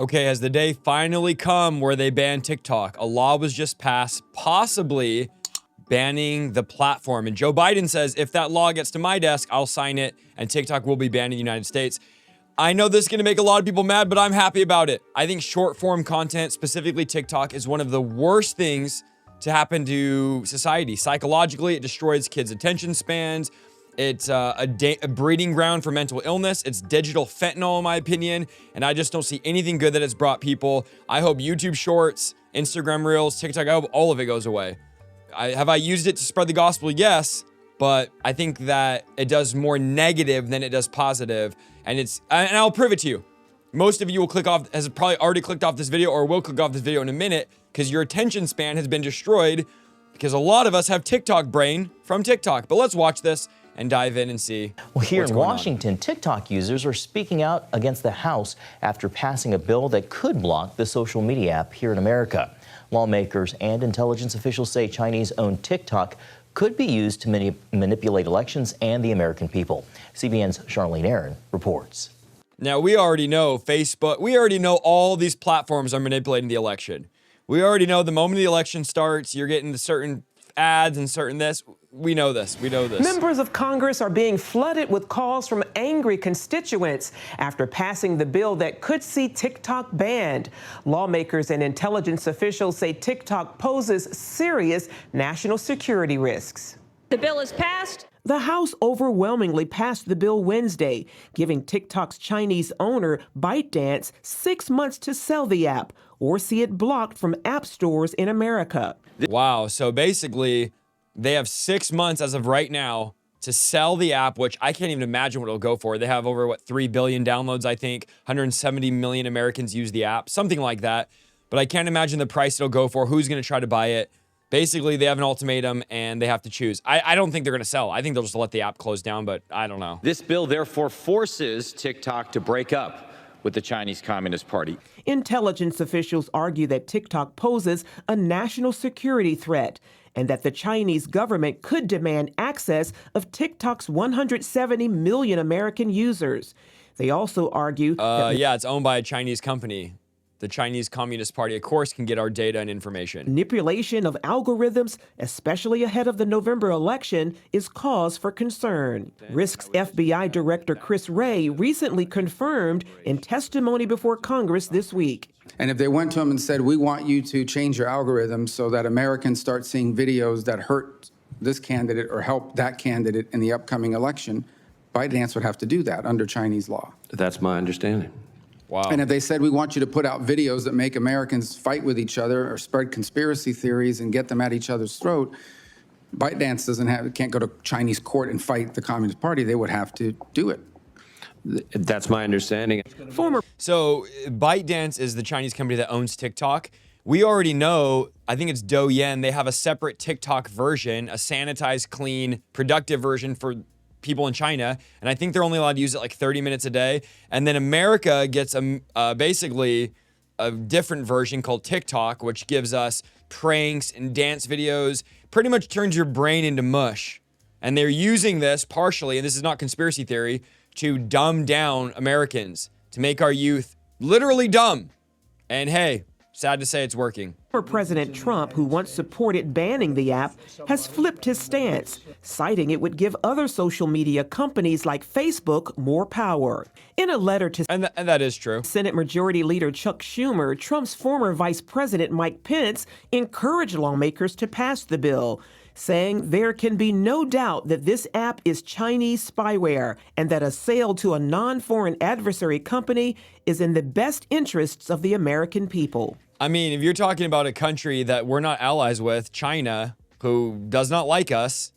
Okay, has the day finally come where they ban TikTok? A law was just passed, possibly banning the platform. And Joe Biden says, if that law gets to my desk, I'll sign it, and TikTok will be banned in the United States. I know this is gonna make a lot of people mad, but I'm happy about it. I think short form content, specifically TikTok, is one of the worst things to happen to society. Psychologically, it destroys kids' attention spans. It's a breeding ground for mental illness. It's digital fentanyl, in my opinion, and I just don't see anything good that it's brought people. I hope YouTube Shorts, Instagram Reels, TikTok, I hope all of it goes away. Have I used it to spread the gospel? Yes, but I think that it does more negative than it does positive, and I'll prove it to you. Most of you will has probably already clicked off this video or will click off this video in a minute because your attention span has been destroyed because a lot of us have TikTok brain from TikTok. But let's watch this and dive in and see. Well, here in Washington, TikTok users are speaking out against the House after passing a bill that could block the social media app here in America. Lawmakers and intelligence officials say Chinese-owned TikTok could be used to manipulate elections and the American people. CBN's Charlene Aaron reports. Now, we already know Facebook, we already know all these platforms are manipulating the election. We already know the moment the election starts, you're getting the certain ads and certain this. We know this. We know this. Members of Congress are being flooded with calls from angry constituents after passing the bill that could see TikTok banned. Lawmakers and intelligence officials say TikTok poses serious national security risks. The bill is passed. The House overwhelmingly passed the bill Wednesday, giving TikTok's Chinese owner ByteDance 6 months to sell the app or see it blocked from app stores in America. Wow, so basically, they have 6 months as of right now to sell the app, which I can't even imagine what it'll go for. They have over, 3 billion downloads, I think. 170 million Americans use the app, something like that. But I can't imagine the price it'll go for, who's going to try to buy it. Basically, they have an ultimatum, and they have to choose. I don't think they're going to sell. I think they'll just let the app close down, but I don't know. This bill, therefore, forces TikTok to break up with the Chinese Communist Party. Intelligence officials argue that TikTok poses a national security threat and that the Chinese government could demand access of TikTok's 170 million American users. They also argue that yeah, it's owned by a Chinese company. The Chinese Communist Party, of course, can get our data and information. Manipulation of algorithms, especially ahead of the November election, is cause for concern. Risk's FBI Director Chris Wray recently confirmed in testimony before Congress this week. And if they went to him and said, we want you to change your algorithms so that Americans start seeing videos that hurt this candidate or help that candidate in the upcoming election, ByteDance would have to do that under Chinese law. That's my understanding. Wow. And if they said, we want you to put out videos that make Americans fight with each other or spread conspiracy theories and get them at each other's throat, ByteDance can't go to Chinese court and fight the Communist Party. They would have to do it. That's my understanding. So ByteDance is the Chinese company that owns TikTok. We already know, I think it's Douyin, they have a separate TikTok version, a sanitized, clean, productive version for people in China, and I think they're only allowed to use it 30 minutes a day. And then America gets basically a different version called TikTok, which gives us pranks and dance videos, pretty much turns your brain into mush. And they're using this partially, and this is not conspiracy theory, to dumb down Americans, to make our youth literally dumb. And hey, sad to say it's working. President Trump, who once supported banning the app, has flipped his stance, citing it would give other social media companies like Facebook more power. In a letter to and that is true. Senate Majority Leader Chuck Schumer, Trump's former Vice President Mike Pence encouraged lawmakers to pass the bill, saying there can be no doubt that this app is Chinese spyware and that a sale to a non-foreign adversary company is in the best interests of the American people. I mean, if you're talking about a country that we're not allies with, China, who does not like us,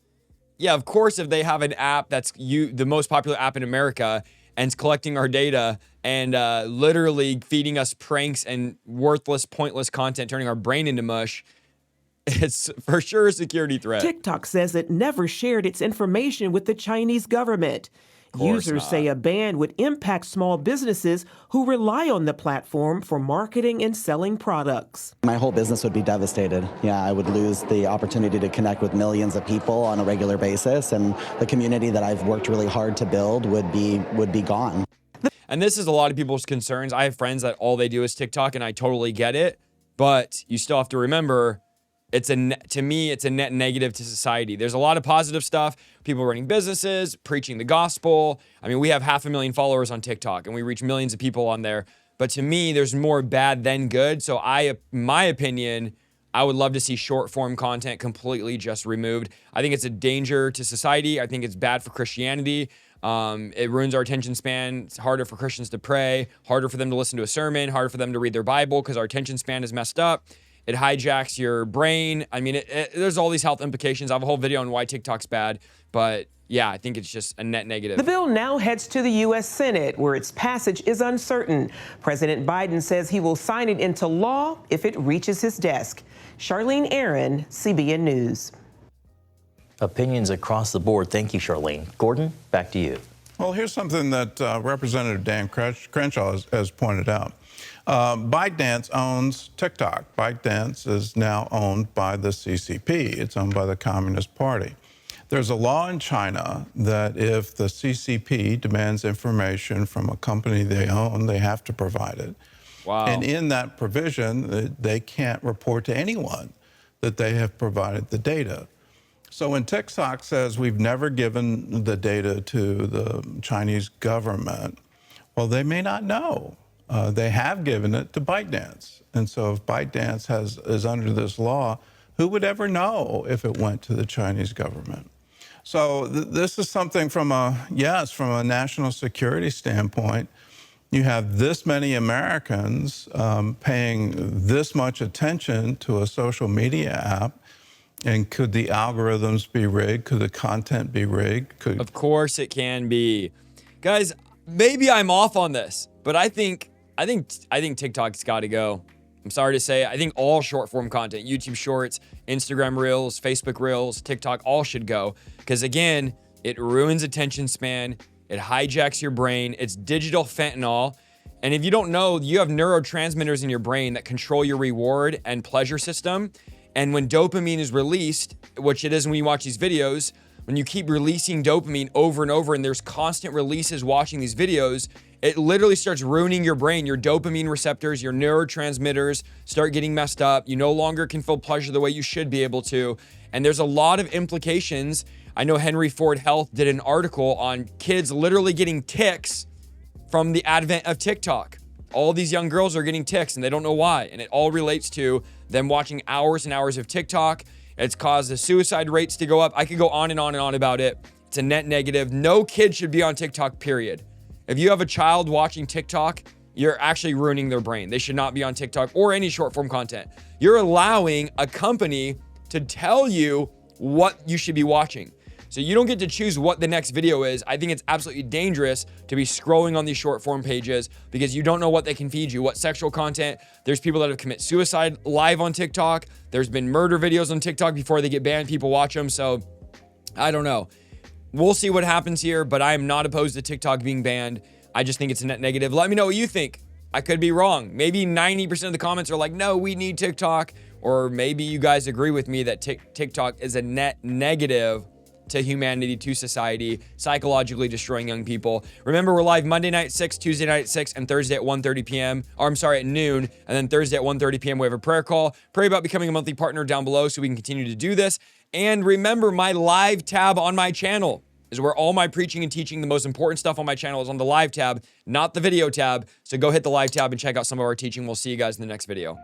yeah, of course, if they have an app that's the most popular app in America and it's collecting our data and literally feeding us pranks and worthless, pointless content, turning our brain into mush, it's for sure a security threat. TikTok says it never shared its information with the Chinese government. Users say a ban would impact small businesses who rely on the platform for marketing and selling products. My whole business would be devastated. Yeah, I would lose the opportunity to connect with millions of people on a regular basis, and the community that I've worked really hard to build would be gone. And this is a lot of people's concerns. I have friends that all they do is TikTok, and I totally get it. But you still have to remember, to me, it's a net negative to society. There's a lot of positive stuff. People running businesses, preaching the gospel. I mean, we have 500,000 followers on TikTok, and we reach millions of people on there. But to me, there's more bad than good. So my opinion, I would love to see short form content completely just removed. I think it's a danger to society. I think it's bad for Christianity. It ruins our attention span. It's harder for Christians to pray, harder for them to listen to a sermon, harder for them to read their Bible because our attention span is messed up. It hijacks your brain. I mean, there's all these health implications. I have a whole video on why TikTok's bad, but yeah, I think it's just a net negative. The bill now heads to the U.S. Senate, where its passage is uncertain. President Biden says he will sign it into law if it reaches his desk. Charlene Aaron, CBN News. Opinions across the board. Thank you, Charlene. Gordon, back to you. Well, here's something that Representative Dan Crenshaw has pointed out. ByteDance owns TikTok. ByteDance is now owned by the CCP. It's owned by the Communist Party. There's a law in China that if the CCP demands information from a company they own, they have to provide it. Wow. And in that provision, they can't report to anyone that they have provided the data. So when TikTok says we've never given the data to the Chinese government, well, they may not know. They have given it to ByteDance. And so if ByteDance is under this law, who would ever know if it went to the Chinese government? So this is something from a national security standpoint. You have this many Americans paying this much attention to a social media app. And could the algorithms be rigged? Could the content be rigged? Of course it can be. Guys, maybe I'm off on this, but I think TikTok's got to go. I'm sorry to say, I think all short form content, YouTube Shorts, Instagram Reels, Facebook Reels, TikTok, all should go. Because again, it ruins attention span. It hijacks your brain. It's digital fentanyl. And if you don't know, you have neurotransmitters in your brain that control your reward and pleasure system. And when dopamine is released, which it is when you watch these videos, when you keep releasing dopamine over and over and there's constant releases watching these videos, it literally starts ruining your brain. Your dopamine receptors, your neurotransmitters start getting messed up. You no longer can feel pleasure the way you should be able to. And there's a lot of implications. I know Henry Ford Health did an article on kids literally getting tics from the advent of TikTok. All these young girls are getting tics and they don't know why. And it all relates to them watching hours and hours of TikTok. It's caused the suicide rates to go up. I could go on and on and on about it. It's a net negative. No kid should be on TikTok, period. If you have a child watching TikTok, you're actually ruining their brain. They should not be on TikTok or any short form content. You're allowing a company to tell you what you should be watching. So you don't get to choose what the next video is. I think it's absolutely dangerous to be scrolling on these short form pages because you don't know what they can feed you, what sexual content. There's people that have committed suicide live on TikTok. There's been murder videos on TikTok before they get banned. People watch them. So I don't know. We'll see what happens here, but I am not opposed to TikTok being banned. I just think it's a net negative. Let me know what you think. I could be wrong. Maybe 90% of the comments are like, no, we need TikTok. Or maybe you guys agree with me that TikTok is a net negative to humanity, to society, psychologically destroying young people. Remember, we're live Monday night at 6, Tuesday night at 6, and Thursday at 1:30 p.m. Or I'm sorry, at noon. And then Thursday at 1:30 p.m. we have a prayer call. Pray about becoming a monthly partner down below so we can continue to do this. And remember, my live tab on my channel is where all my preaching and teaching, the most important stuff on my channel is on the live tab, not the video tab. So go hit the live tab and check out some of our teaching. We'll see you guys in the next video.